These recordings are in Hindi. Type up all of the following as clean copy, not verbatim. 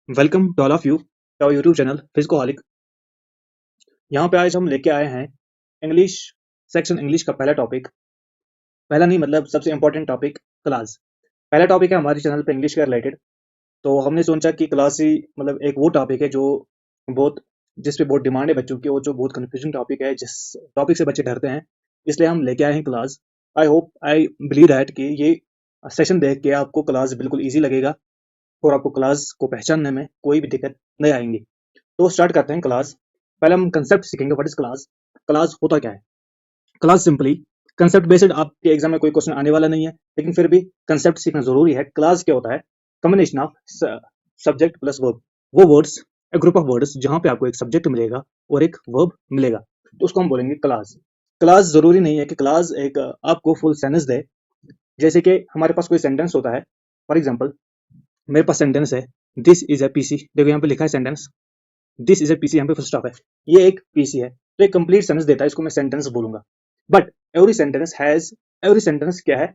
Welcome to all of you to our YouTube channel Physicoholic. यहाँ पे आज हम लेके आए हैं इंग्लिश सेक्शन। इंग्लिश का पहला टॉपिक, पहला नहीं मतलब सबसे इंपॉर्टेंट टॉपिक, क्लास। पहला टॉपिक है हमारे चैनल पे इंग्लिश के रिलेटेड। तो हमने सोचा कि क्लास ही मतलब एक वो टॉपिक है जो बहुत जिस पे बहुत डिमांड है बच्चों की, और जो बहुत कंफ्यूजिंग टॉपिक है, जिस टॉपिक से बच्चे डरते हैं, इसलिए हम लेके आए हैं क्लास। आई बिलीव दैट कि ये सेशन देख के आपको क्लास बिल्कुल ईजी लगेगा और आपको क्लास को पहचानने में कोई भी दिक्कत नहीं आएंगी। तो स्टार्ट करते हैं क्लास। पहले हम कंसेप्ट सीखेंगे, व्हाट इज क्लास। क्लास होता क्या है? Class simply concept based. आपके एग्जाम में कोई क्वेश्चन आने वाला नहीं है, लेकिन फिर भी कंसेप्ट सीखना जरूरी है। क्लास क्या होता है? Combination of subject plus verb. वो वर्ड्स, एक ग्रुप ऑफ वर्ड्स जहां पे आपको एक सब्जेक्ट मिलेगा और एक वर्ब मिलेगा, तो उसको हम बोलेंगे क्लास। क्लास जरूरी नहीं है कि क्लास एक आपको फुल सेंटेंस दे। जैसे कि हमारे पास कोई सेंटेंस होता है, फॉर एग्जाम्पल मेरे पास सेंटेंस है, दिस इज अ पीसी। देखो यहाँ पे लिखा है sentence, this is a PC, यहाँ पे फुल स्टॉप है, ये एक पीसी है। तो एक कंप्लीट सेंटेंस देता है, इसको मैं सेंटेंस बोलूंगा। बट एवरी सेंटेंस क्या है?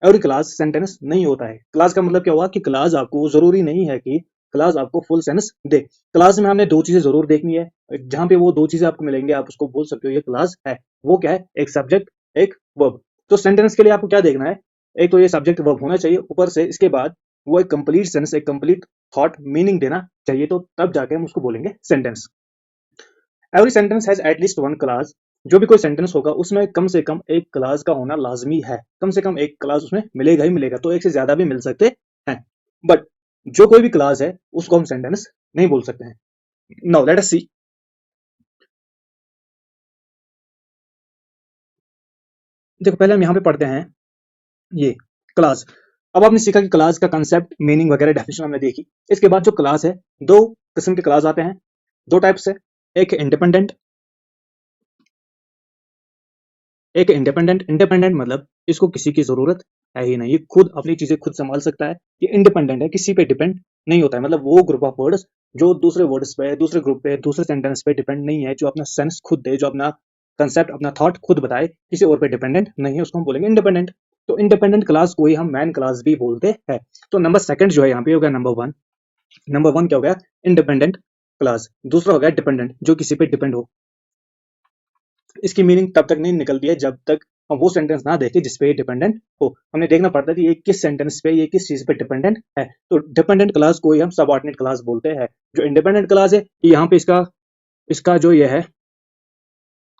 एवरी क्लास सेंटेंस नहीं होता है। क्लास का मतलब क्या हुआ कि क्लास आपको जरूरी नहीं है कि क्लास आपको फुल सेंटेंस दे। क्लास में हमने दो चीजें जरूर देखनी है, जहां पे वो दो चीजें आपको मिलेंगे आप उसको बोल सकते हो ये क्लास है। वो क्या है? एक सब्जेक्ट, एक वर्ब। तो सेंटेंस के लिए आपको क्या देखना है? एक तो ये सब्जेक्ट वर्ब होना चाहिए ऊपर से, इसके बाद वो एक कंप्लीट सेंटेंस, एक कंप्लीट थॉट मीनिंग देना चाहिए, तो तब जाके हम उसको बोलेंगे sentence. Every sentence has at least one class. जो भी कोई सेंटेंस होगा उसमें कम से कम एक क्लास का होना लाजमी है। कम से कम एक क्लास उसमें मिलेगा ही मिलेगा, तो एक से ज्यादा भी मिल सकते हैं। बट जो कोई भी क्लास है उसको हम सेंटेंस नहीं बोल सकते हैं। नाउ लेट अस सी। देखो पहले हम यहाँ पे पढ़ते हैं ये क्लास। अब आपने सीखा कि क्लास का कंसेप्ट, मीनिंग वगैरह डेफिनेशन हमने देखी। इसके बाद जो क्लास है, दो किस्म के क्लास आते हैं, दो टाइप्स है। एक इंडिपेंडेंट, एक इंडिपेंडेंट। इंडिपेंडेंट मतलब इसको किसी की जरूरत है ही नहीं, ये खुद अपनी चीजें खुद संभाल सकता है। ये इंडिपेंडेंट है, किसी पे डिपेंड नहीं होता है। मतलब वो ग्रुप ऑफ वर्ड्स जो दूसरे वर्ड्स पे, दूसरे ग्रुप पे, दूसरे सेंटेंस पे डिपेंड नहीं है, जो अपना सेंस खुद दे, जो अपना कंसेप्ट, अपना थॉट खुद बताए, किसी और पे डिपेंडेंट नहीं है, उसको हम बोलेंगे इंडिपेंडेंट। तो इंडिपेंडेंट क्लास को ही हम मैन क्लास भी बोलते हैं। तो नंबर सेकंड जो है यहाँ पे हो गया नंबर वन। नंबर वन क्या हो गया? Independent class. दूसरा हो गया डिपेंडेंट, जो किसी पे डिपेंड हो। इसकी मीनिंग तब तक नहीं निकलती है जब तक हम वो सेंटेंस ना देखें जिस पे ये डिपेंडेंट हो। हमें देखना पड़ता है कि ये किस सेंटेंस पे, ये किस चीज पे डिपेंडेंट है। तो डिपेंडेंट क्लास को ही हम सबऑर्डिनेट क्लास बोलते हैं। जो इंडिपेंडेंट क्लास है, यहाँ पे इसका इसका जो ये है,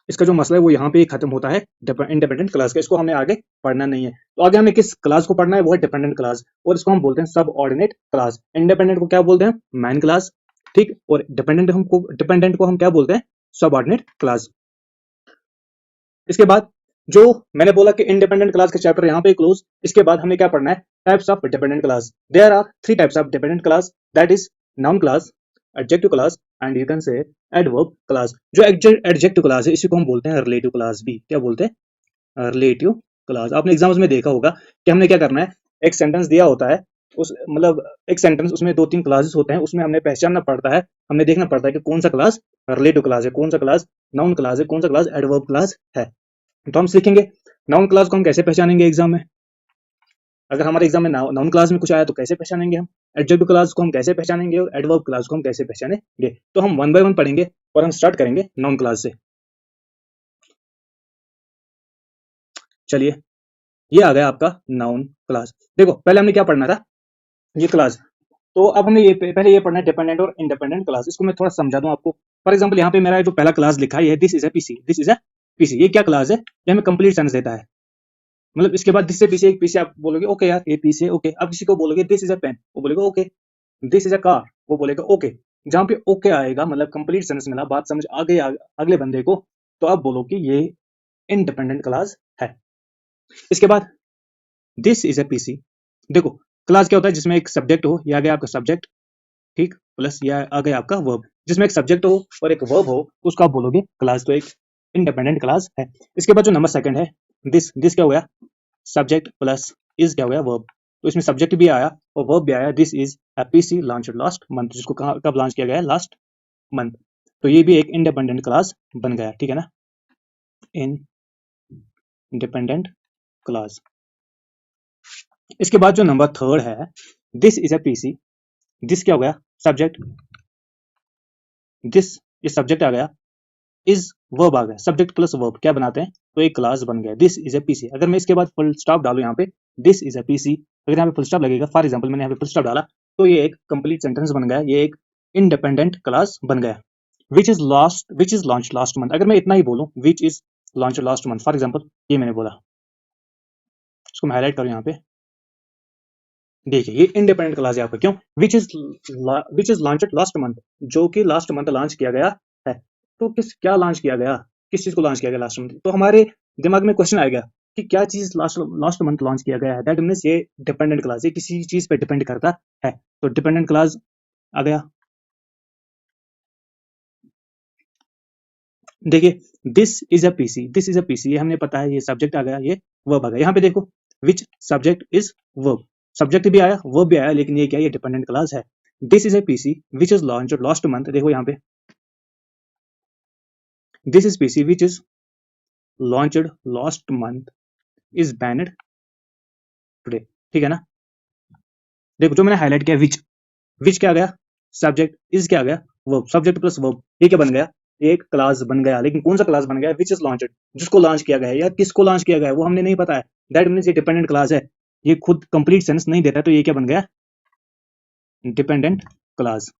इसका जो मसला है वो यहाँ पे ही खत्म होता है इंडिपेंडेंट क्लास का। इसको हमें आगे पढ़ना नहीं है। तो आगे हमें किस क्लास को पढ़ना है? वो है डिपेंडेंट क्लास, और इसको हम बोलते हैं सब ऑर्डिनेट क्लास। इंडिपेंडेंट को क्या बोलते हैं? Man class. ठीक, और डिपेंडेंट को हम क्या बोलते हैं? सब ऑर्डिनेट क्लास। इसके बाद जो मैंने बोला कि इंडिपेंडेंट क्लास के चैप्टर यहाँ पे क्लोज। इसके बाद हमें क्या पढ़ना है? Types of dependent class. There are three types of dependent class, that is noun class, adjective class and you can say adverb class. जो एडजेक्टिव क्लास है इसी को हम बोलते हैं रिलेटिव क्लास भी। क्या बोलते हैं? Relative class. आपने एग्जाम्स में देखा होगा कि हमने क्या करना है, एक सेंटेंस दिया होता है, उस मतलब एक सेंटेंस, उसमें दो तीन क्लासेस होते हैं, उसमें हमने पहचानना पड़ता है, हमने देखना पड़ता है कि कौन सा क्लास रिलेटिव क्लास है, कौन सा क्लास नाउन क्लास है, कौन सा क्लास एडवर्ब क्लास है। तो हम सीखेंगे नाउन क्लास को हम कैसे पहचानेंगे एग्जाम में। अगर हमारे एग्जाम में नाउन क्लास में कुछ आया तो कैसे पहचानेंगे हम। एडजेक्टिव क्लास को हम कैसे पहचानेंगे और एडवर्ब क्लास को हम कैसे पहचानेंगे। तो हम वन बाय वन पढ़ेंगे, और हम स्टार्ट करेंगे नाउन क्लास से। चलिए, ये आ गया आपका नाउन क्लास। देखो पहले हमने क्या पढ़ना था, ये क्लास। तो अब हमें ये पहले ये पढ़ना है डिपेंडेंट और इंडिपेंडेंट क्लास। इसको मैं थोड़ा समझा दूं आपको। फॉर एग्जांपल यहाँ पे मेरा जो पहला क्लास लिखा है, this is a PC. This is a PC, ये क्या क्लास है? ये हमें कंप्लीट सेंस देता है। मतलब इसके बाद दिस से पीछे एक पीछे आप बोलोगे ओके यार ये पीछे ओके। अब किसी को बोलोगे दिस इज अ पेन, वो बोलेगा okay. This is a car, वो बोलेगा ओके। जहां पे ओके आएगा मतलब कंप्लीट सेंस मिला, बात समझ आ गई अगले बंदे को, तो आप बोलो कि ये इंडिपेंडेंट क्लास है। इसके बाद दिस इज अ पीसी। देखो क्लास क्या होता है? जिसमें एक सब्जेक्ट हो, ये आ गया आपका सब्जेक्ट, ठीक, प्लस ये आ गया आपका वर्ब। जिसमें एक सब्जेक्ट हो और एक वर्ब हो तो उसको आप बोलोगे क्लास। तो एक इंडिपेंडेंट क्लास है। इसके बाद जो नंबर सेकंड है, दिस क्या हो गया? सब्जेक्ट प्लस इज क्या हो गया? वर्ब। तो इसमें सब्जेक्ट भी आया और वर्ब भी आया। This is a PC launch last month, जिसको कब लॉन्च किया गया? Last month. तो ये भी एक इंडिपेंडेंट क्लास बन गया, ठीक है ना? Independent class. इसके बाद जो नंबर थर्ड है, this is a PC. This क्या हो गया? सब्जेक्ट, दिस ये सब्जेक्ट आ गया, इज वर्ब आ गया, सब्जेक्ट प्लस वर्ब क्या बनाते हैं, तो एक क्लास बन गया, दिस इज ए पीसी। अगर मैं इसके बाद फुल स्टॉप डालू यहाँ पे, दिस इज ए पीसी, अगर यहाँ पे फुल स्टॉप लगेगा, फॉर एग्जांपल मैंने यहाँ पे फुल स्टॉप डाला, तो ये एक कंप्लीट सेंटेंस बन गया, ये एक इंडिपेंडेंट क्लास बन गया। विच इज लॉन्च लास्ट मंथ, अगर मैं इतना ही बोलूं, विच is launch last month, for example ये मैंने बोला, इसको मैं हाईलाइट करूं यहाँ पे, देखिए ये इंडिपेंडेंट क्लास है आपका, क्यों, विच इज लॉन्च लास्ट मंथ, जो कि लास्ट मंथ लॉन्च किया गया है। तो क्या लॉन्च किया गया, किस चीज को लॉन्च किया गया लास्ट मंथ, तो हमारे दिमाग में क्वेश्चन आएगा कि क्या चीज लास्ट लास्ट मंथ लॉन्च किया गया है, दैट मीन्स ये डिपेंडेंट क्लास है, किसी चीज पे डिपेंड करता है, तो डिपेंडेंट क्लास आ गया। देखिए this is a PC, this is a PC, ये हमने पता है, ये सब्जेक्ट आ गया, ये वर्ब आ गया, यहाँ पे देखो which subject is verb, subject भी आया वर्ब भी आया, लेकिन ये क्या, ये डिपेंडेंट क्लास है। This is a PC which is launch last month, देखो यहाँ पे this is PC which is launched last month is banned today, ठीक है ना। देखो जो मैंने हाईलाइट किया, विच क्या आ गया, सब्जेक्ट, इज क्या आ गया, वर्ब, सब्जेक्ट प्लस वर्ब, ये क्या बन गया, ये एक क्लास बन गया, लेकिन कौन सा क्लास बन गया, विच इज लॉन्च्ड, जिसको लॉन्च किया गया है या किसको लॉन्च किया गया है वो हमने नहीं पता है, दैट मीन्स ये डिपेंडेंट क्लास है, ये खुद कंप्लीट सेंस नहीं देता, तो ये क्या बन गया, डिपेंडेंट क्लास।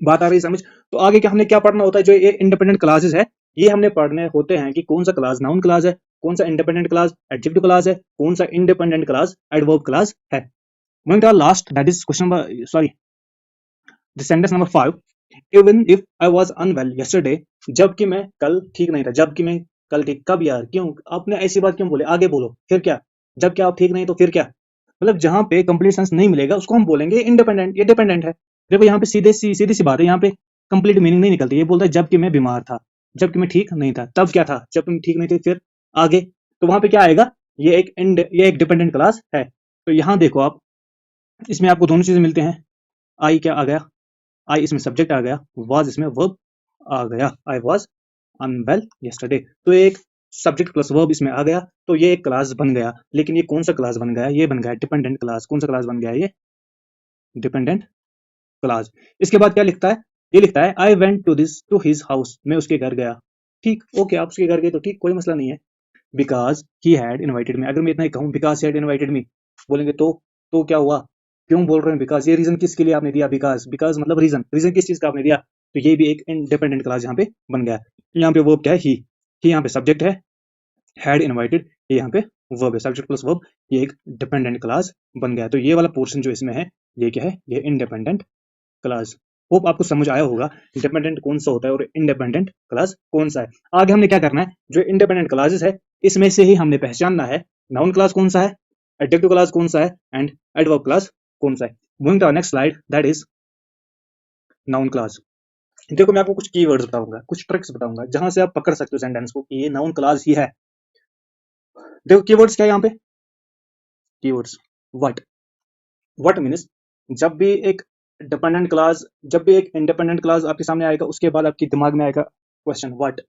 बात आ रही समझ, तो आगे क्या हमने क्या पढ़ना होता है, जो ये इंडिपेंडेंट क्लासेस है, ये हमने पढ़ने होते हैं कि कौन सा क्लास नाउन क्लास है, कौन सा इंडिपेंडेंट क्लास एडजेक्टिव क्लास है, कौन सा इंडिपेंडेंट क्लास एडवर्ब क्लास है। Moving to our last, that is question number, sorry, the sentence number 5, even if I was unwell yesterday, जबकि मैं कल ठीक नहीं था, जबकि मैं कल ठीक, कब यार, क्यों आपने ऐसी बात क्यों बोले, आगे बोलो, फिर क्या, जब क्या आप ठीक नहीं तो फिर क्या, मतलब जहां पे कंप्लीट सेंस नहीं मिलेगा उसको हम बोलेंगे इंडिपेंडेंट, ये डिपेंडेंट है। देखो यहाँ पे सीधी सी बात है, यहाँ पे कंप्लीट मीनिंग नहीं निकलती, ये बोलता है जबकि मैं बीमार था, जबकि मैं ठीक नहीं था, तब क्या था, जब तुम ठीक नहीं थे, फिर आगे, तो वहां पे क्या आएगा, ये एक डिपेंडेंट क्लास है। तो यहाँ देखो आप, इसमें आपको दोनों चीजें मिलते हैं, आई क्या आ गया, आई इसमें सब्जेक्ट आ गया, वाज इसमें वर्ब आ गया, आई वाज अनवेल यस्टरडे, तो एक सब्जेक्ट प्लस वर्ब इसमें आ गया, तो ये एक क्लास बन गया, लेकिन ये कौन सा क्लास बन गया, ये बन गया डिपेंडेंट क्लास, कौन सा क्लास बन गया, ये डिपेंडेंट क्लास। इसके बाद क्या लिखता है, ये लिखता है I went to his house, मैं उसके घर गया, ठीक, ओके आप उसके घर गए तो ठीक, कोई मसला नहीं है, because he had invited me, अगर मैं इतना ही कहूँ because he had invited me, बोलेंगे तो क्या हुआ, क्यों बोल रहे हैं बिकॉज, ये रीजन किसके लिए आपने दिया, बिकॉज, बिकॉज मतलब रीजन, रीजन किस चीज का आपने दिया, तो ये भी एक इंडिपेंडेंट क्लास यहाँ पे बन गया। यहाँ पे वर्ब क्या है, ही यहाँ पे सब्जेक्ट है, हैड इनवाइटेड, ये यहाँ पे वर्ब है, सब्जेक्ट प्लस वर्ब, ये एक डिपेंडेंट क्लास बन गया। तो ये वाला पोर्शन जो इसमें है, ये क्या है, ये इंडिपेंडेंट क्लास। होप आपको समझ आया होगा डिपेंडेंट कौन सा होता है और इंडिपेंडेंट क्लास कौन सा है। आगे हमने क्या करना है, जो इंडिपेंडेंट क्लासेस है इसमें से ही हमने पहचानना है नाउन क्लास कौन सा है, एडजेक्टिव क्लास कौन सा है एंड एडवर्ब क्लास कौन सा है। Moving to next slide, that is noun class. देखो मैं आपको कुछ कीवर्ड्स बताऊंगा, कुछ ट्रिक्स बताऊंगा जहां से आप पकड़ सकते हो सेंटेंस को कि ये नाउन क्लास ही है। देखो कीवर्ड्स क्या है यहाँ पे, कीवर्ड्स व्हाट, व्हाट मीन्स जब भी एक डिपेंडेंट क्लास, जब भी एक इंडिपेंडेंट क्लास आपके सामने आएगा, उसके बाद आपके दिमाग में आएगा क्वेश्चन व्हाट,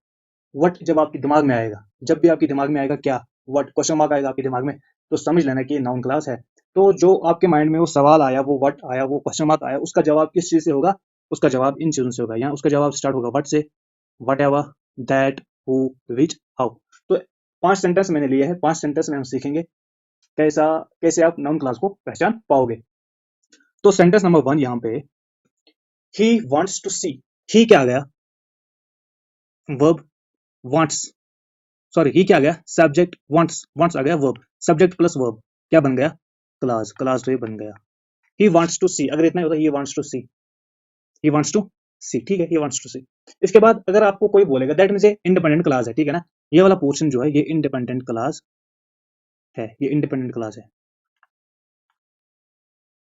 व्हाट जब आपके दिमाग में आएगा, जब भी आपके दिमाग में आएगा क्या, व्हाट क्वेश्चन मार्क आएगा आपके दिमाग में, तो समझ लेना कि ये नाउन क्लास है। तो जो आपके माइंड में वो सवाल आया, वो व्हाट आया, वो क्वेश्चन मार्क आया, उसका जवाब किस चीज से होगा, उसका जवाब इन चीजों से होगा, यहाँ उसका जवाब स्टार्ट होगा व्हाट से, what ever, that, who, which, how. तो 5 सेंटेंस मैंने लिए हैं, 5 सेंटेंस में हम सीखेंगे कैसा, कैसे आप नाउन क्लास को पहचान पाओगे। तो सेंटेंस नंबर 1 यहाँ पे, ही वांट्स टू सी, ही क्या आ गया, वर्ब, वांट्स, सॉरी ही क्या आ गया, सब्जेक्ट, वांट्स, वांट्स आ गया वर्ब, सब्जेक्ट प्लस वर्ब क्या बन गया, क्लास, क्लास तो ये बन गया। ही वांट्स टू सी, अगर इतना ही होता he wants to see, he wants to see, ठीक है, ही वांट्स टू सी। इसके बाद अगर आपको कोई बोलेगा दैट मींस ये इंडिपेंडेंट क्लास है, ठीक है ना, ये वाला पोर्शन जो है ये इंडिपेंडेंट क्लास है, ये इंडिपेंडेंट क्लास है।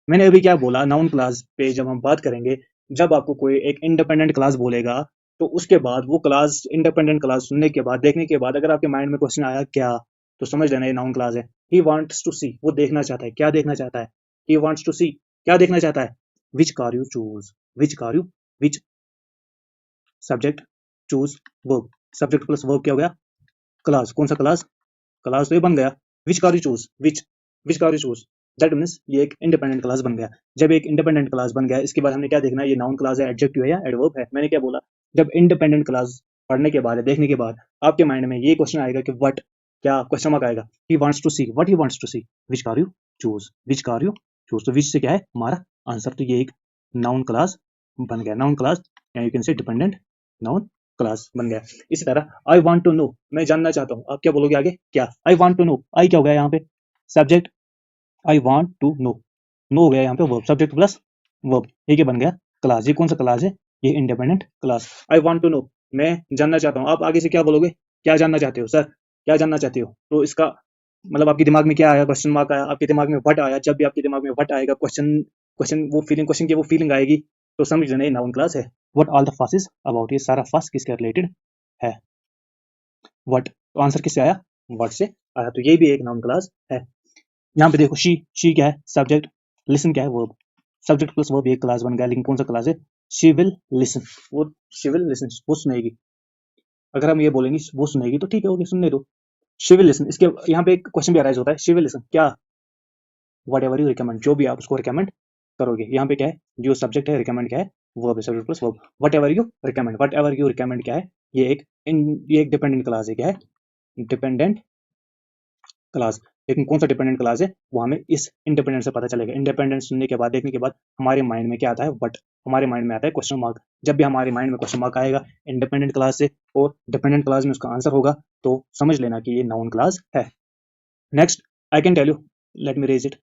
मैंने अभी क्या बोला, नाउन क्लास पे जब हम बात करेंगे, जब आपको कोई एक इंडिपेंडेंट क्लास बोलेगा, तो उसके बाद वो क्लास, इंडिपेंडेंट क्लास सुनने के बाद, देखने के बाद, अगर आपके माइंड में क्वेश्चन आया क्या, तो समझ लेना ये नाउन क्लास है। ही वांट्स टू सी, वो देखना चाहता है, क्या देखना चाहता है, ही वांट्स टू सी, क्या देखना चाहता है, which car you choose, which car you, which subject, choose verb, subject plus verb क्या हो गया, क्लास, कौन सा क्लास, क्लास तो ये बन गया, which car you choose, which car you choose, that means ये एक इंडिपेंडेंट क्लास बन गया। जब एक इंडिपेंडेंट क्लास बन गया, इसके बाद हमने क्या देखना है, ये नाउन क्लास है, एडजेक्टिव है या एडवर्ब है। मैंने क्या बोला, जब इंडिपेंडेंट क्लास पढ़ने के बाद, देखने के बाद आपके माइंड में ये क्वेश्चन आएगा कि व्हाट, क्या क्वेश्चन मार्क आएगा, he wants to see, what he wants to see, which car you choose, which car you choose. तो व्हिच से क्या है हमारा आंसर, तो ये एक नाउन क्लास बन गया। नाउन क्लास या यू कैन से डिपेंडेंट नाउन क्लास बन गया। इसी तरह आई वांट टू नो, मैं जानना चाहता हूँ, आप क्या बोलोगे आगे, क्या, I want to know, I क्या हो गया यहाँ पे, subject, I want to know हो गया यहाँ पे वर्ब, सब्जेक्ट प्लस वर्ब, ये क्या बन गया, क्लास। ये कौन सा क्लास है, ये independent class. I want to know, मैं जानना चाहता हूँ, आप आगे से क्या बोलोगे, क्या जानना चाहते हो सर, क्या जानना चाहते हो। तो इसका मतलब आपके दिमाग में क्या आया, क्वेश्चन मार्क आया, आपके दिमाग में व्हाट आया। जब भी आपके दिमाग में व्हाट आएगा, क्वेश्चन क्वेश्चन वो फीलिंग, क्वेश्चन की वो फीलिंग आएगी, तो समझ लेना ये नाउन क्लास है। व्हाट ऑल द फस इज अबाउट, ये सारा फस किसके रिलेटेड है, व्हाट। तो आंसर किससे आया, व्हाट से आया, तो ये भी एक नाउन क्लास है। यहाँ पे देखो शी क्या है सब्जेक्ट, लिसन क्या है वर्ब, सब्जेक्ट प्लस वर्ब एक क्लास बन गया। लेकिन कौन सा क्लास है, शी विल लिसन, वो शी विल लिसन, वो सुनेगी। अगर हम ये बोलेंगे वो सुनेगी तो ठीक है, ओके सुनने दो, शी विल लिसन। इसके यहाँ पे एक क्वेश्चन भी अराइज होता है, शी विल लिसन क्या, वट एवर यू रिकमेंड, जो भी आप उसको रिकमेंड करोगे। यहाँ पे क्या है, जो सब्जेक्ट है, रिकमेंड क्या है वर्ब है, subject plus verb, what ever you recommend, what ever you recommend क्या है, ये एक डिपेंडेंट क्लास है, क्या है, डिपेंडेंट क्लास। लेकिन कौन सा डिपेंडेंट क्लास है वो हमें इस इंडिपेंडेंट से पता चलेगा। इंडिपेंडेंट सुनने के बाद, देखने के बाद हमारे माइंड में क्या आता है, बट हमारे माइंड में आता है क्वेश्चन मार्क। जब भी हमारे माइंड में क्वेश्चन मार्क आएगा इंडिपेंडेंट क्लास से और डिपेंडेंट क्लास में उसका आंसर होगा, तो समझ लेना कि ये नाउन क्लास है। Next I can tell you, let me raise it,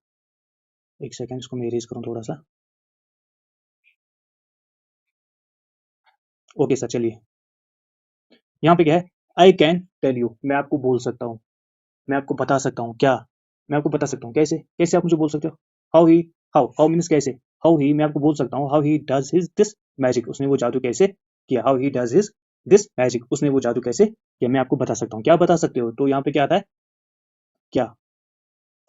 एक सेकेंड इसको मैं रेज करूँ थोड़ा सा। ओके सर, चलिए यहाँ पे क्या है, आई कैन टेल यू, मैं आपको बोल सकता हूँ, मैं आपको बता सकता हूँ क्या, मैं आपको बता सकता हूँ, कैसे, कैसे आप मुझे बोल सकते हो, हाउ ही, हाउ मीन्स कैसे, हाउ ही, मैं आपको बोल सकता हूँ, how he does his this magic, उसने वो जादू कैसे किया, how he does his this magic, उसने वो जादू कैसे किया, मैं आपको बता सकता हूँ। क्या बता सकते हो, तो यहाँ पे क्या आता है, क्या,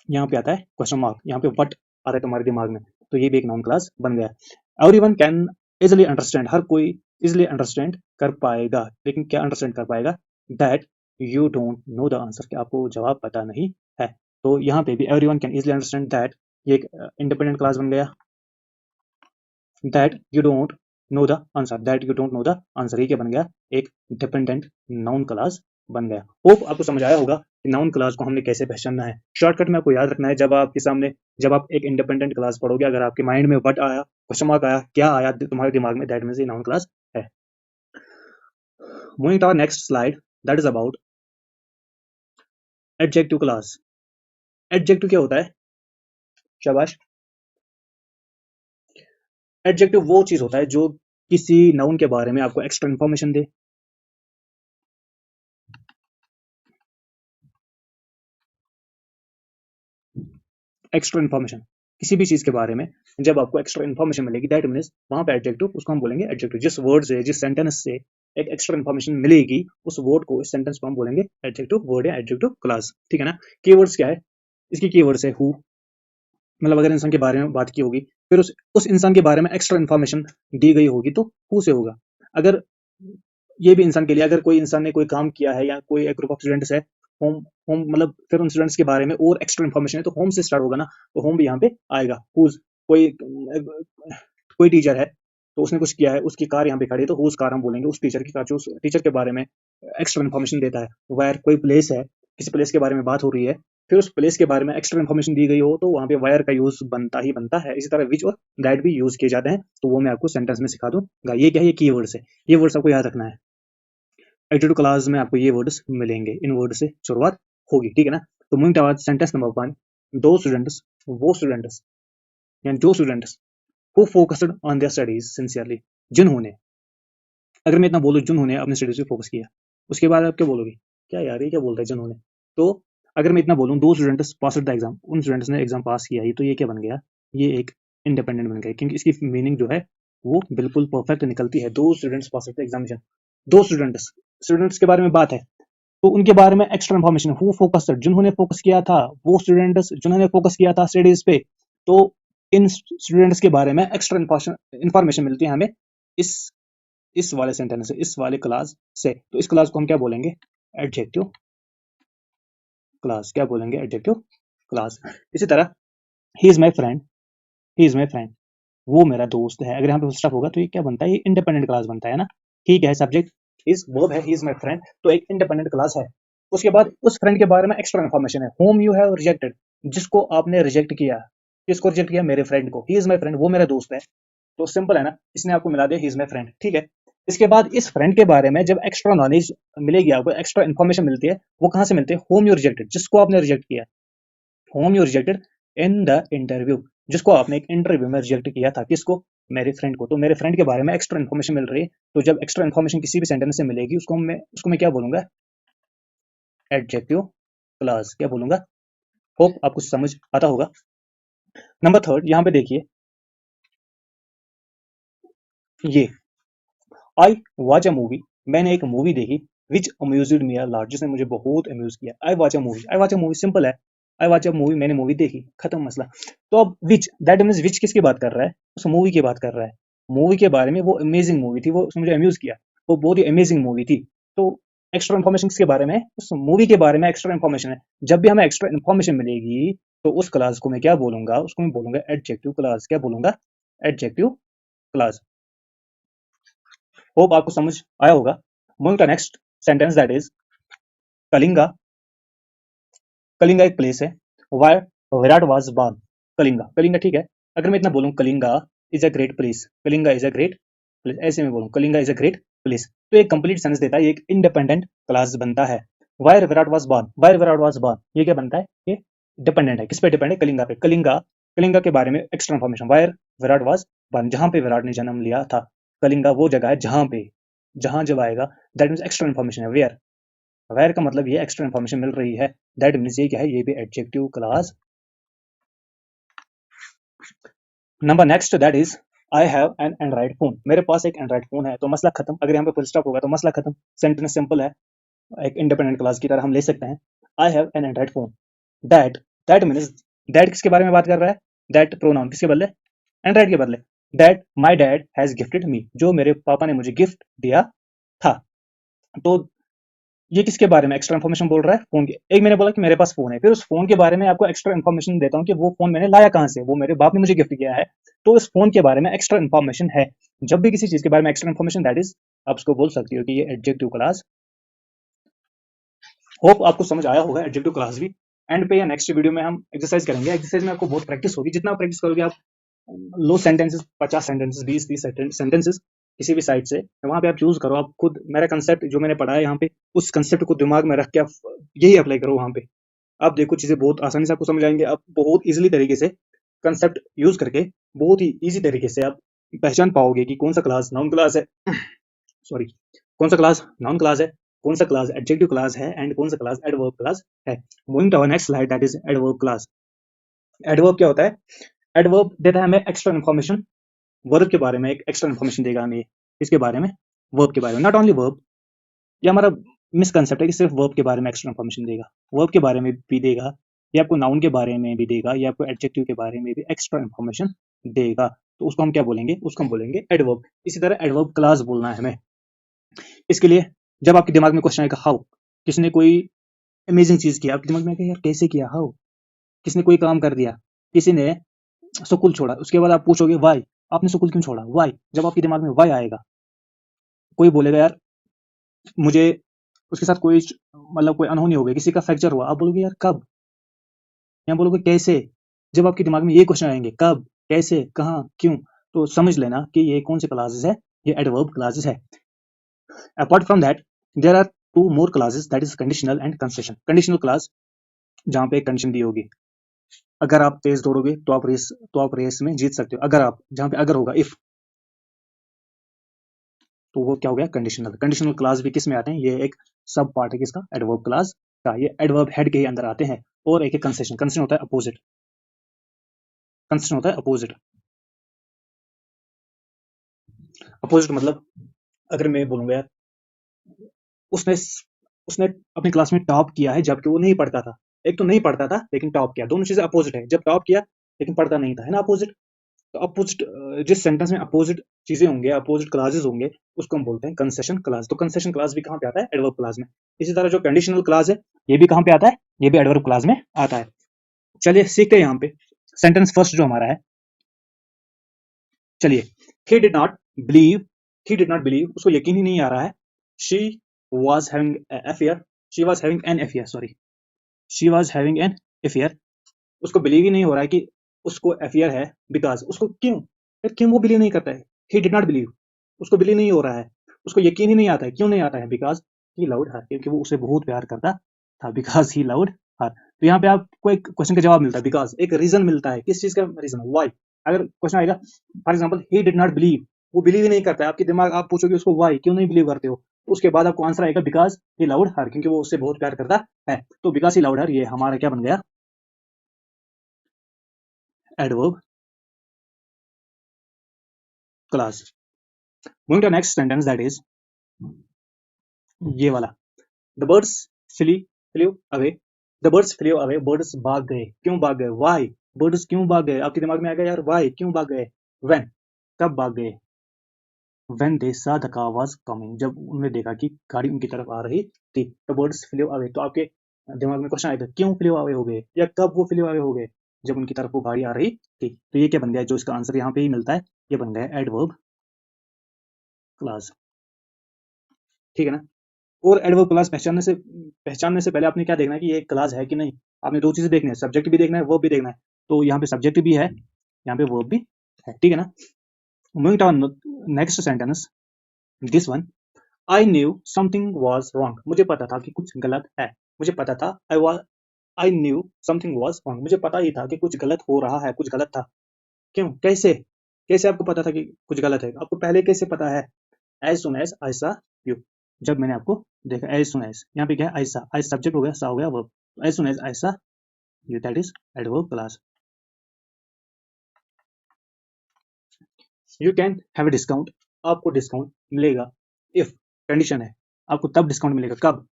यहाँ पे आता है क्वेश्चन मार्क, यहाँ पे व्हाट आ रहा है तुम्हारे दिमाग में, तो ये भी एक नाउन क्लास बन गया। एवरीवन कैन इजिली अंडरस्टैंड, हर कोई इजिली अंडरस्टैंड कर पाएगा, लेकिन क्या अंडरस्टैंड कर पाएगा, that you don't know the answer, कि आपको जवाब पता नहीं है। तो यहाँ पे भी everyone can easily understand that, ये एक इंडिपेंडेंट क्लास बन गया। That you don't know the answer, that you don't know the answer, ये क्या बन गया, एक डिपेंडेंट नाउन क्लास बन गया। होप आपको समझ आया होगा कि नाउन क्लास को हमने कैसे पहचानना है। शॉर्टकट में आपको याद रखना है, जब आपके सामने, जब आप एक इंडिपेंडेंट क्लास पढ़ोगे, अगर आपके माइंड में व्हाट आया, क्वेश्चन मार्क आया, क्या आया तुम्हारे दिमाग में, दैट मींस ये नाउन क्लास है। Moving to our next slide, that is about adjective class. Adjective क्या होता है, शाबाश, एडजेक्टिव वो चीज होता है जो किसी नाउन के बारे में आपको एक्स्ट्रा इन्फॉर्मेशन दे। एक्स्ट्रा इन्फॉर्मेशन, किसी भी चीज के बारे में जब आपको एक्स्ट्रा इन्फॉर्मेशन मिलेगी, दैट मीन्स वहां पे एडजेक्टिव, उसको हम बोलेंगे एडजेक्टिव। जिस वर्ड से, जिस सेंटेंस से एक एक्स्ट्रा इन्फॉर्मेशन मिलेगी, उस वर्ड को, इस सेंटेंस को हम बोलेंगे एडजेक्टिव वर्ड या एडजेक्टिव क्लास, ठीक है ना। कीवर्ड्स क्या है, इसकी कीवर्ड्स है हु, मतलब अगर इंसान के बारे में बात की होगी, फिर उस इंसान के बारे में एक्स्ट्रा इन्फॉर्मेशन दी गई होगी, तो हु से होगा। अगर ये भी इंसान के लिए, अगर कोई इंसान ने कोई काम किया है या कोई एक ग्रुप ऑफ स्टूडेंट्स है, होम होम मतलब फिर उन स्टूडेंट्स के बारे में और एक्स्ट्रा इन्फॉर्मेशन है, तो होम से स्टार्ट होगा ना, तो होम भी यहाँ पे आएगा। हुज, कोई कोई टीचर है, तो उसने कुछ किया है, उसकी कार यहाँ पे खड़ी है, तो हुज कार हम बोलेंगे उस टीचर की कार, जो उस टीचर के बारे में एक्स्ट्रा इन्फॉर्मेशन देता है। वायर, कोई प्लेस है, किसी प्लेस के बारे में बात हो रही है, फिर उस प्लेस के बारे में एक्स्ट्रा इन्फॉर्मेशन दी गई हो, तो वहाँ पे वायर का यूज बनता ही बनता है। इसी तरह विच और दैट भी यूज किए जाते हैं, तो वो मैं आपको सेंटेंस में सिखा दूंगा। ये क्या है, ये की वर्ड्स है, ये वर्ड्स आपको याद रखना है। एडजेक्टिव क्लास में आपको ये वर्ड्स मिलेंगे, इन वर्ड से शुरुआत होगी, ठीक है ना। तो मूविंग टुवर्ड्स सेंटेंस नंबर 1, दो स्टूडेंट्स, वो स्टूडेंट्स, यानी जो students who focused on their studies sincerely, जिन्होंने, अगर मैं इतना बोलूं जिन्होंने अपने स्टडीज पे फोकस किया, उसके बाद आप क्या बोलोगे, क्या यार ये क्या बोलता है जिन्होंने। तो अगर मैं इतना बोलूं, दो स्टूडेंट्स पास द एग्जाम, उन स्टूडेंट्स ने एग्जाम पास किया, ये तो ये क्या बन गया, ये एक इंडिपेंडेंट बन गया, क्योंकि इसकी मीनिंग जो है वो बिल्कुल परफेक्ट निकलती है। दो स्टूडेंट्स पास द एग्जामिनेशन, दो स्टूडेंट्स, स्टूडेंट्स के बारे में बात है, तो उनके बारे में एक्स्ट्रा इन्फॉर्मेशन, हु फोकस्ड, जिन्होंने फोकस किया था, वो स्टूडेंट्स जिन्होंने फोकस किया था स्टडीज पे, तो इन स्टूडेंट्स के बारे में एक्स्ट्रा इन्फॉर्मेशन मिलती है हमें इस इस वाले सेंटेंस से, इस वाले क्लास से। तो इस क्लास को हम क्या बोलेंगे, एडजेक्टिव क्लास, क्या बोलेंगे, एडजेक्टिव क्लास। इसी तरह he is my friend, he is my friend, वो मेरा दोस्त है। अगर यहाँ पे स्टॉप होगा तो ये क्या बनता है, ये इंडिपेंडेंट क्लास बनता है ना। ठीक है, सब्जेक्ट इज वर्ब है, ही इज माई फ्रेंड, तो एक इंडिपेंडेंट क्लास है। उसके बाद उस फ्रेंड के बारे में एक्स्ट्रा इन्फॉर्मेशन है, होम यू हैव रिजेक्टेड, जिसको आपने रिजेक्ट किया। किसको रिजेक्ट किया, मेरे फ्रेंड को। ही इज माई फ्रेंड, वो मेरा दोस्त है। तो सिंपल है ना, इसने आपको मिला दिया ही इज माई फ्रेंड। ठीक है, इसके बाद इस फ्रेंड के बारे में जब एक्स्ट्रा नॉलेज मिलेगी आपको, एक्स्ट्रा इन्फॉर्मेशन मिलती है, वो कहाँ से मिलती है, होम यू रिजेक्टेड, जिसको आपने रिजेक्ट किया। Home you rejected in the interview, जिसको आपने एक इंटरव्यू में रिजेक्ट किया था। किसको, मेरे फ्रेंड को। तो मेरे फ्रेंड के बारे में एक्स्ट्रा इन्फॉर्मेशन मिल रही है, तो जब एक्स्ट्रा इन्फॉर्मेशन किसी भी सेंटेंस से मिलेगी, उसको मैं क्या बोलूंगा, एडजेक्टिव क्लॉज। क्या बोलूंगा, होप आपको समझ आता होगा। नंबर थर्ड, यहाँ पे देखिए, ये आई वॉच अ मूवी, मैंने एक मूवी देखी, विच अम्यूज्ड मी अ लॉट, जिसने मुझे बहुत अम्यूज किया। I watch a movie, I watch a movie simple है, आई वॉच अ मूवी, मैंने मूवी देखी, खत्म मसला। तो अब विच, दैट मीन्स विच किसकी बात कर रहा है, उस मूवी की बात कर रहा है। मूवी के बारे में, वो अमेजिंग मूवी थी, वो उसने मुझे अम्यूज किया, वो बहुत ही अमेजिंग मूवी थी। तो एक्स्ट्रा इन्फॉर्मेशन किसके बारे में है, उस मूवी के बारे में एक्स्ट्रा इन्फॉर्मेशन है। जब भी हमें एक्स्ट्रा इन्फॉर्मेशन मिलेगी, तो उस क्लास को मैं क्या बोलूंगा, उसको मैं बोलूंगा एडजेक्टिव क्लास। क्या बोलूंगा, एडजेक्टिव क्लास। होप आपको समझ आया होगा। Moving to next sentence, that is Kalinga. Kalinga एक प्लेस है, where Virat was born. Kalinga, Kalinga ठीक है। अगर मैं इतना बोलूं, Kalinga is a great place, Kalinga is a great place, ऐसे में बोलूं Kalinga is a great place, तो एक कंप्लीट सेंस देता है, ये एक इंडिपेंडेंट क्लास बनता है। Where Virat was born, wire Virat was born, ये क्या बनता है, ये डिपेंडेंट है। किस पे डिपेंड है, कलिंगा पे। कलिंगा, कलिंगा के बारे में extra information, wire Virat was born, जहां पे विराट ने जन्म लिया था। कलिंगा वो जगह है जहां पे, जहां जब आएगा, दैट मीन्स एक्स्ट्रा इन्फॉर्मेशन है। वेयर, वेयर का मतलब ये एक्स्ट्रा इन्फॉर्मेशन मिल रही है, दैट मीन्स ये क्या है, ये भी adjective class. Number next, that is I have an Android phone, मेरे पास एक एंड्रॉइड फोन है। तो मसला खत्म, अगर यहाँ पे फुल स्टॉप होगा तो मसला खत्म, सेंटेंस सिंपल है, एक इंडिपेंडेंट क्लास की तरह हम ले सकते हैं। I have an Android phone, that, that means, that किसके बारे में बात कर रहा है, दैट प्रोनाउन किसके बदले, एंड्रॉइड के बदले। That my dad has gifted me, जो मेरे पापा ने मुझे गिफ्ट दिया था। तो ये किसके बारे में एक्स्ट्रा इन्फॉर्मेशन बोल रहा है, फोन के। एक मैंने बोला कि मेरे पास फोन है, फिर उस फोन के बारे में आपको एक्स्ट्रा इन्फॉर्मेशन देता हूँ कि वो फोन मैंने लाया कहाँ से, वो मेरे बाप ने मुझे गिफ्ट किया है। तो इस फोन के बारे में एक्स्ट्रा इन्फॉर्मेशन है। जब भी किसी चीज के बारे में एक्स्ट्रा इन्फॉर्मेशन, दैट इज, आप उसको बोल सकती हो कि ये एडजेक्टिव क्लास। होप आपको समझ आया होगा एडजेक्टिव क्लास भी। एंड पे या नेक्स्ट वीडियो में हम एक्सरसाइज करेंगे। एक्सरसाइज में आपको बहुत प्रैक्टिस होगी, जितना प्रैक्टिस करोगे आप, लो सेंटेंसेस, 50 सेंटेंसेस, 20-30 सेंटेंसेस किसी भी साइट से, वहां पे आप चूज करो। आप खुद मेरा कंसेप्ट जो मैंने पढ़ा है यहाँ पे, उस कंसेप्ट को दिमाग में रख के आप यही अप्लाई करो वहां पे। आप देखो चीजें बहुत आसानी से आपको समझ आएंगे। आप बहुत इजीली तरीके से कंसेप्ट यूज करके, बहुत ही इजी तरीके से आप पहचान पाओगे कि कौन सा क्लास नाउन क्लास है, सॉरी, कौन सा क्लास नाउन क्लास है, कौन सा क्लास एडजेक्टिव क्लास है, एंड कौन सा क्लास एडवर्ब क्लास है। Moving to our next slide, that is adverb class. Adverb क्या होता है, एडवर्ब देता है हमें एक्स्ट्रा इन्फॉर्मेशन, वर्ब के बारे में एक एक्स्ट्रा इन्फॉर्मेशन देगा हमें। इसके बारे में, वर्ब के बारे में, नॉट ओनली वर्ब, ये हमारा मिसकंसेप्ट है कि सिर्फ वर्ब के बारे में एक्स्ट्रा इन्फॉर्मेशन देगा, वर्ब के बारे में भी देगा, ये आपको नाउन के बारे में भी देगा, ये आपको एडजेक्टिव के बारे में भी एक्स्ट्रा इन्फॉर्मेशन देगा। तो उसको हम क्या बोलेंगे, उसको हम बोलेंगे एडवर्ब। इसी तरह एडवर्ब क्लास बोलना है हमें। इसके लिए जब आपके दिमाग में क्वेश्चन आएगा हाउ, किसने कोई अमेजिंग चीज किया, आपके दिमाग में आएगा यार कैसे किया, हाउ, किसने कोई काम कर दिया, किसी ने स्कूल छोड़ा, उसके बाद आप पूछोगे वाई, आपने स्कूल क्यों छोड़ा, वाई। जब आपके दिमाग में वाई आएगा, कोई बोलेगा यार मुझे, उसके साथ कोई मतलब कोई अनहोनी हो गई, किसी का फ्रैक्चर हुआ, आप बोलोगे यार कब, या बोलोगे कैसे। जब आपके दिमाग में ये क्वेश्चन आएंगे, कब, कैसे, कहाँ, क्यों, तो समझ लेना कि ये कौन से क्लासेस है, ये एडवर्ब क्लासेस है। Apart from that, there are two more classes, that is conditional and concession. Conditional class, जहाँ पे एक कंडीशन दी होगी, अगर आप तेज दौड़ोगे तो आप रेस में जीत सकते हो। अगर आप, जहाँ पे अगर होगा, इफ, तो वो क्या हो गया, कंडीशनल। कंडीशनल क्लास भी किस में आते हैं, ये एक सब पार्ट है किसका, एडवर्ब क्लास का। ये एडवर्ब हेड के ही अंदर आते हैं। और एक है कंसेशन, कंसेशन होता है अपोजिट, कंसेशन होता है अपोजिट। अपोजिट मतलब, अगर मैं बोलूंगा यार उसने उसने अपनी क्लास में टॉप किया है, जबकि वो नहीं पढ़ता था। एक तो नहीं पढ़ता था लेकिन टॉप किया, दोनों चीजें अपोजिट है। जब टॉप किया लेकिन पढ़ता नहीं था, है ना अपोजिट। तो अपोजिट, जिस सेंटेंस में अपोजिट चीजें होंगे, अपोजिट क्लासेस होंगे, उसको हम बोलते हैं कंसेशन क्लास। तो कंसेशन क्लास भी कहाँ पे आता है, एडवर्ब क्लास में। इसी तरह जो कंडीशनल क्लास है, ये भी कहाँ पे आता है, ये भी एडवर्ब क्लास में आता है। चलिए सीखते हैं यहाँ पे। सेंटेंस फर्स्ट जो हमारा है, चलिए, he did not believe, उसको यकीन ही नहीं आ रहा है, she was having an affair, she was having an affair, sorry, she was having an affair, उसको बिलीव ही नहीं हो रहा है कि उसको अफेयर है, बिकॉज उसको क्यों, यार क्यों वो बिलीव नहीं करता है, he did not believe, उसको बिलीव नहीं हो रहा है, उसको यकीन ही नहीं आता है, क्यों नहीं आता है, बिकॉज he loved her, क्योंकि वो उसे बहुत प्यार करता था, बिकॉज he loved her। तो यहाँ पे आपको एक क्वेश्चन का जवाब मिलता है, बिकॉज एक रीजन मिलता है, किस चीज का रीजन, व्हाई। अगर क्वेश्चन आएगा for example he did not believe, वो बिलीव ही नहीं करता है, आपके दिमाग आप पूछोगे उसको व्हाई, क्यों नहीं बिलीव करते हो, उसके बाद आपको आंसर आएगा बिकॉज he loved her, क्योंकि वो उससे बहुत प्यार करता है। तो बिकॉज he loved her, ये हमारा क्या बन गया, adverb class. Moving to next sentence, that is ये वाला, the birds flew away, the birds flew away, birds भाग गए, क्यों भाग गए, why, birds क्यों भाग गए, आपके दिमाग में आएगा यार why, क्यों भाग गए, when, कब भाग गए, when they saw the car was coming, जब उन्होंने देखा कि गाड़ी उनकी तरफ आ रही थी, तो birds flew away, तो आपके दिमाग में क्वेश्चन आएगा क्यों flew away हो गए, या कब वो flew away हो गए, जब उनकी तरफ वो गाड़ी आ रही थी। तो ये क्या बन गया, जो इसका आंसर यहाँ पे ही मिलता है, ये बन गया एडवर्ब क्लास, ठीक है ना। और एडवर्ब क्लास पहचानने से पहले आपने क्या देखना है कि ये एक क्लास है कि नहीं, आपने दो चीजें देखनी है, सब्जेक्ट भी देखना है, वर्ब भी देखना है। तो यहाँ पे सब्जेक्ट भी है, यहाँ पे वर्ब भी है, ठीक है ना। Moving to next sentence, this one, I knew something was wrong, मुझे पता था कि कुछ गलत है, मुझे पता था, आई न्यू समथिंग वाज रॉन्ग, मुझे पता ही था कि कुछ गलत हो रहा है, कुछ गलत था, क्यों, कैसे, कैसे आपको पता था कि कुछ गलत है, आपको पहले कैसे पता है, एज सुन एज आई सा यू, जब मैंने आपको देखा, एज सुन एज, यहाँ पे क्या है, ऐसा, एज सब्जेक्ट हो गया, सा हो गया वर्ब, एज सुन एज ऐसा you, that is adverb class. You can have a discount, आपको डिस्काउंट मिलेगा, इफ, कंडीशन है, आपको तब डिस्काउंट मिलेगा, कब,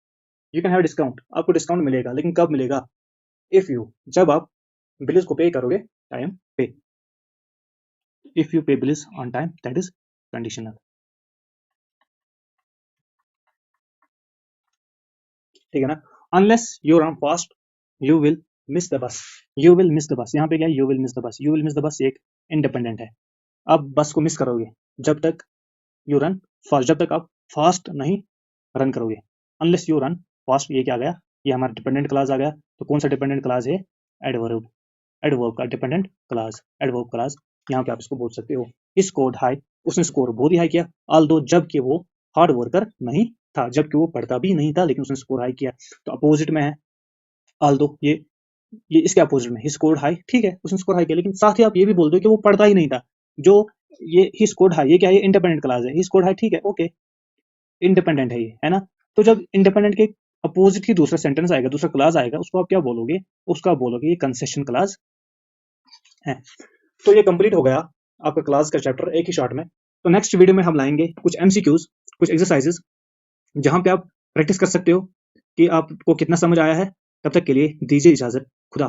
यू कैन हैव डिस्काउंट, आपको डिस्काउंट मिलेगा, लेकिन कब मिलेगा, इफ यू, जब आप बिल्स को पे करोगे टाइम पे, इफ यू पे bills on time, that is conditional, ठीक है ना। Unless you run fast you will miss the bus, you will miss the bus, यहाँ पे क्या है, you will miss the bus, you will miss the bus एक इंडिपेंडेंट है, आप बस को मिस करोगे जब तक यू रन फास्ट, जब तक आप फास्ट नहीं रन करोगे, अनलेस यू रन फास्ट, ये क्या आ गया, ये हमारा डिपेंडेंट क्लास आ गया। तो कौन सा डिपेंडेंट क्लास है, एडवर्ब, एडवर्ब का डिपेंडेंट क्लास, एडवर्ब क्लास, यहाँ पे आप इसको बोल सकते हो, ही स्कोर्ड हाई, उसने स्कोर बहुत ही हाई किया, ऑल्दो जबकि वो हार्ड वर्कर नहीं था, जबकि वो पढ़ता भी नहीं था, लेकिन उसने स्कोर हाई किया। तो अपोजिट में है ऑल्दो, ये इसके अपोजिट में, ही स्कोर्ड हाई, ठीक है उसने स्कोर हाई किया, लेकिन साथ ही आप ये भी बोल दो कि वो पढ़ता ही नहीं था, जो ये ही स्कोर्ड हाई, ये क्या है, इंडिपेंडेंट क्लास है, ही स्कोर्ड हाई, ठीक है, ओके, इंडिपेंडेंट है ये, है ना। तो जब इंडिपेंडेंट के अपोजिट ही दूसरा सेंटेंस आएगा, दूसरा क्लास आएगा, उसको आप क्या बोलोगे, उसको आप बोलोगे ये कंसेशन क्लास है। तो ये कंप्लीट हो गया आपका क्लास का चैप्टर एक ही शॉट में। तो नेक्स्ट वीडियो में हम लाएंगे कुछ एमसीक्यूज, कुछ एक्सरसाइजेस, जहां पे आप प्रैक्टिस कर सकते हो कि आपको कितना समझ आया है। तब तक के लिए दीजिए इजाजत, खुदा।